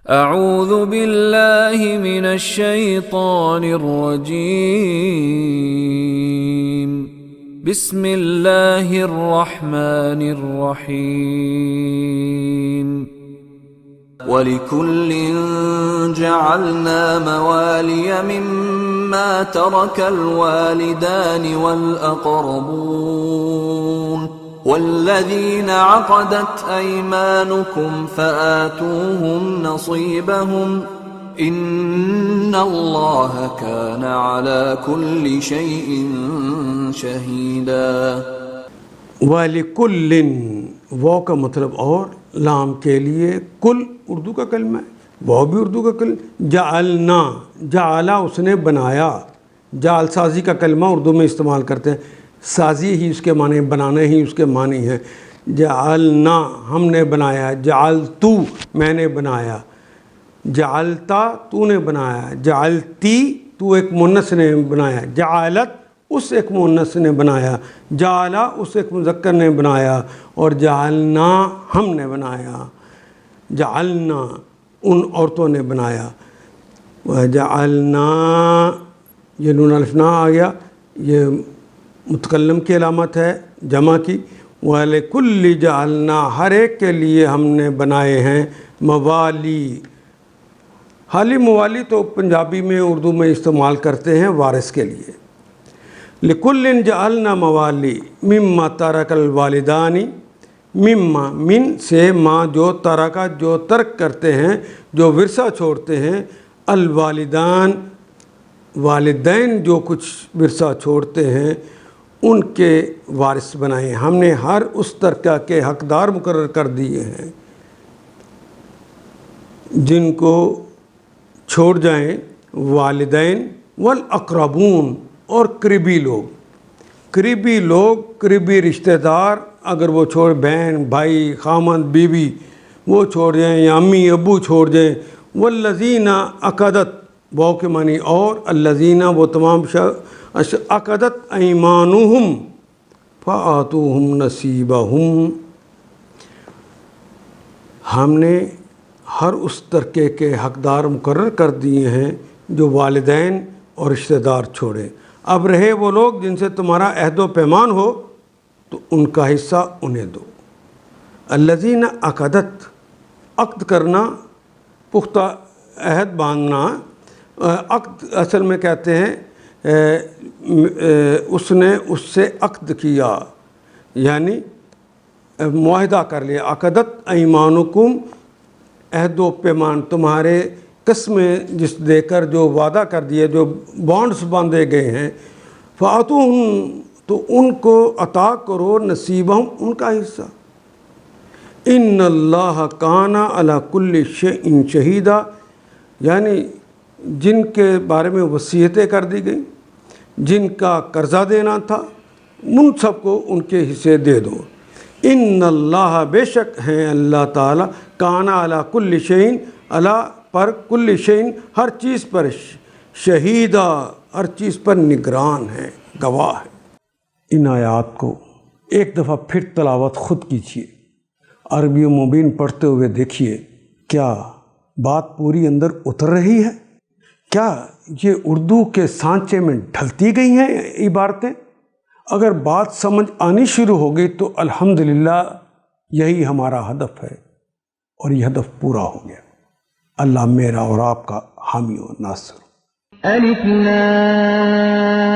اعوذ باللہ من الشیطان الرجیم بسم اللہ الرحمن الرحیم وَلِكُلٍّ جَعَلْنَا مَوَالِيَ مِمَّا تَرَكَ الْوَالِدَانِ وَالْأَقْرَبُونَ وَالَّذِينَ عَقَدَتْ أَيْمَانُكُمْ فَآتُوهُمْ نَصِيبَهُمْ إِنَّ اللَّهَ كَانَ عَلَى كُلِّ شَيْءٍ شَهِيدًا۔ وَلِكُلٍّ وہ کا مطلب اور لام کے لیے، کل اردو کا کلمہ ہے، وہ بھی اردو کا کلمہ۔ جعلنا، جعلا اس نے بنایا، جعل سازی کا کلمہ اردو میں استعمال کرتے ہیں، سازی ہی اس کے معنی، بنانا ہی اس کے معنی ہے۔ جعلنا ہم نے بنایا، جعلتو میں نے بنایا، جعلتا تو نے بنایا، جعلتی تو ایک مؤنث نے بنایا، جعلت اس ایک مؤنث نے بنایا، جعلا اس ایک مذکر نے بنایا، اور جعلنا ہم نے بنایا، جعلنا ان عورتوں نے بنایا۔ وجعلنا یہ نون الف نا آ گیا، یہ متکلم کی علامت ہے جمع کی۔ وَلِكُلِّ جَعَلْنَا ہر ایک کے لیے ہم نے بنائے ہیں موالی۔ حالی موالی تو پنجابی میں اردو میں استعمال کرتے ہیں وارث کے لیے۔ لِكُلٍّ جَعَلْنَا مَوَالِي مِمَّا تَرَكَ الْوَالِدَانِ، مما من سے ما جو ترکا جو ترک کرتے ہیں، جو ورثہ چھوڑتے ہیں، الوالدان والدین جو کچھ ورثہ چھوڑتے ہیں ان کے وارث بنائے۔ ہم نے ہر اس ترکہ کے حقدار مقرر کر دیے ہیں جن کو چھوڑ جائیں والدین والاقربون اور قریبی لوگ، قریبی لوگ، قریبی رشتہ دار اگر وہ چھوڑ، بہن بھائی خامند بیوی وہ چھوڑ جائیں یا امی ابو چھوڑ جائیں۔ والذین عقدت واو کے معنی اور، الذین وہ تمام عقدت ایمانہم فآتوہم نصیبہم، ہم نے ہر اس ترکے کے حقدار مقرر کر دیے ہیں جو والدین اور رشتہ دار چھوڑیں۔ اب رہے وہ لوگ جن سے تمہارا عہد و پیمان ہو تو ان کا حصہ انہیں دو۔ الذین عقدت، عقد کرنا، پختہ عہد باندھنا، عقد اصل میں کہتے ہیں اس نے اس سے عقد کیا، یعنی معاہدہ کر لیا۔ عقدت ایمانکم، عہد و پیمان، تمہارے قسمیں جس دے کر جو وعدہ کر دیے، جو بانڈز باندھے گئے ہیں، فآتوہم تو ان کو عطا کرو نصیبہم ان کا حصہ۔ ان اللہ کان علی کل شیء شہیدا، یعنی جن کے بارے میں وصیتیں کر دی گئیں، جن کا قرضہ دینا تھا، ان سب کو ان کے حصے دے دو۔ ان اللہ بے شک ہیں اللہ تعالیٰ، کان علی کل شیء، علی پر کل شیء ہر چیز پر، شہیدہ ہر چیز پر نگران ہے، گواہ ہے۔ ان آیات کو ایک دفعہ پھر تلاوت خود کیجیے، عربی مبین پڑھتے ہوئے دیکھیے کیا بات پوری اندر اتر رہی ہے؟ کیا یہ اردو کے سانچے میں ڈھلتی گئی ہیں عبارتیں؟ اگر بات سمجھ آنی شروع ہو گئی تو الحمدللہ یہی ہمارا ہدف ہے، اور یہ ہدف پورا ہو گیا۔ اللہ میرا اور آپ کا حامی و ناصر۔ الف لام